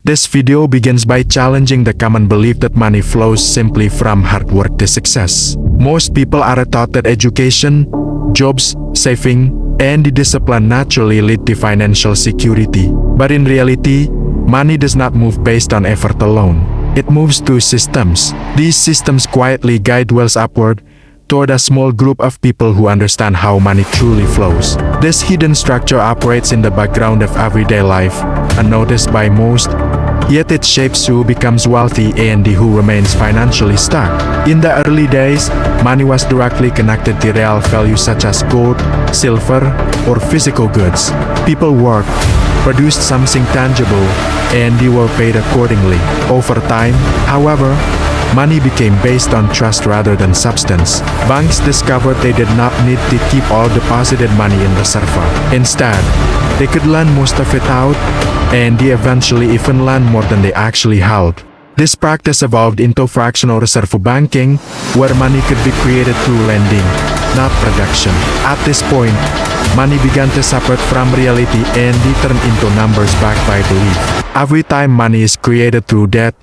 This video begins by challenging the common belief that money flows simply from hard work to success. Most people are taught that education, jobs, saving, and discipline naturally lead to financial security. But in reality, money does not move based on effort alone. It moves through systems. These systems quietly guide wealth upward toward a small group of people who understand how money truly flows. This hidden structure operates in the background of everyday life, unnoticed by most, yet it shapes who becomes wealthy and who remains financially stuck. In the early days, money was directly connected to real values such as gold, silver, or physical goods. People worked, produced something tangible, and they were paid accordingly. Over time, however, money became based on trust rather than substance. Banks discovered they did not need to keep all deposited money in the server. Instead, they could lend most of it out, and they eventually even lent more than they actually held. This practice evolved into fractional reserve banking, where money could be created through lending, not production. At this point, money began to separate from reality and turned into numbers backed by belief. Every time money is created through debt,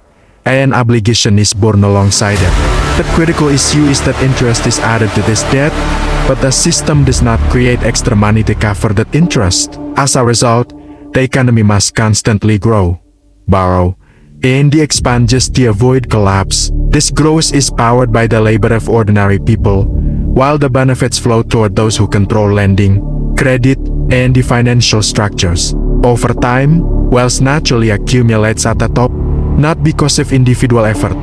an obligation is born alongside it. The critical issue is that interest is added to this debt, but the system does not create extra money to cover that interest. As a result, the economy must constantly grow, borrow, and expand just to avoid collapse. This growth is powered by the labor of ordinary people, while the benefits flow toward those who control lending, credit, and the financial structures. Over time, wealth naturally accumulates at the top, not because of individual effort,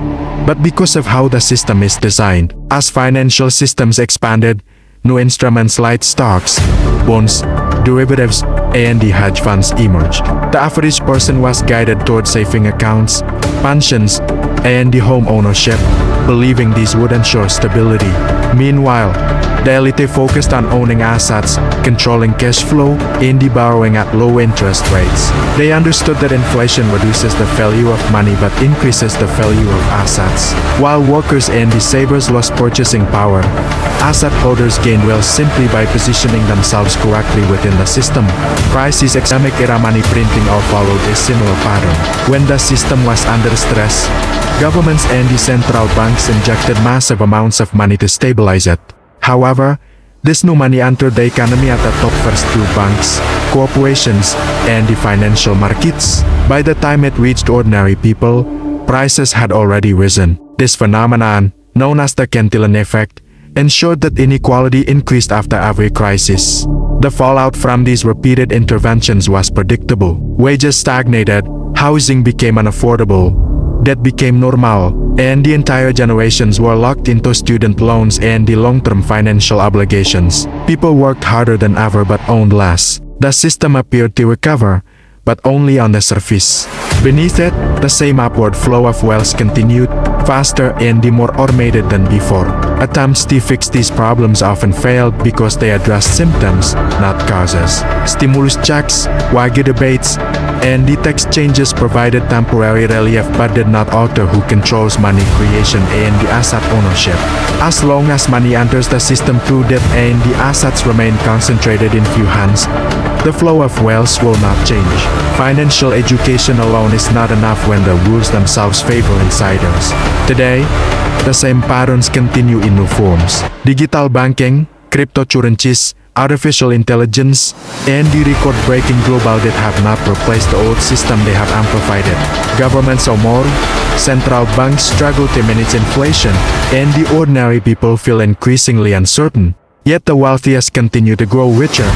but because of how the system is designed. As financial systems expanded, new instruments like stocks, bonds, derivatives, and the hedge funds emerged. The average person was guided toward saving accounts, pensions, and the home ownership, believing these would ensure stability. Meanwhile, the elite focused on owning assets, controlling cash flow, and borrowing at low interest rates. They understood that inflation reduces the value of money but increases the value of assets. While workers and the savers lost purchasing power, asset holders gained wealth simply by positioning themselves correctly within the system. Crisis economic era money printing all followed a similar pattern. When the system was under stress, governments and the central banks injected massive amounts of money to stabilize it. However, this new money entered the economy at the top first through banks, corporations, and the financial markets. By the time it reached ordinary people, prices had already risen. This phenomenon, known as the Cantillon effect, ensured that inequality increased after every crisis. The fallout from these repeated interventions was predictable. Wages stagnated, housing became unaffordable, debt became normal, and the entire generations were locked into student loans and the long-term financial obligations. People worked harder than ever but owned less. The system appeared to recover, but only on the surface. Beneath it, the same upward flow of wealth continued, faster and more automated than before. Attempts to fix these problems often failed because they addressed symptoms, not causes. Stimulus checks, wagyu debates, and the tax changes provided temporary relief but did not alter who controls money creation and the asset ownership. As long as money enters the system through debt and the assets remain concentrated in few hands, the flow of wealth will not change. Financial education alone is not enough when the rules themselves favor insiders. Today, the same patterns continue in new forms. Digital banking, cryptocurrencies, artificial intelligence, and the record-breaking global debt have not replaced the old system, they have amplified it. Governments or more, central banks struggle to manage inflation, and the ordinary people feel increasingly uncertain. Yet the wealthiest continue to grow richer,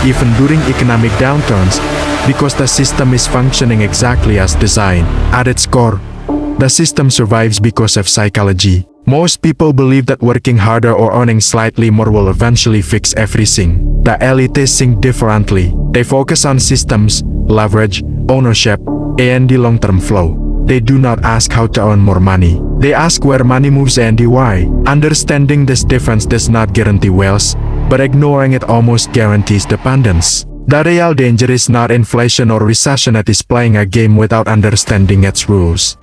even during economic downturns, because the system is functioning exactly as designed. At its core, the system survives because of psychology. Most people believe that working harder or earning slightly more will eventually fix everything. The elites think differently. They focus on systems, leverage, ownership, and the long-term flow. They do not ask how to earn more money. They ask where money moves and why. Understanding this difference does not guarantee wealth, but ignoring it almost guarantees dependence. The real danger is not inflation or recession, it is playing a game without understanding its rules.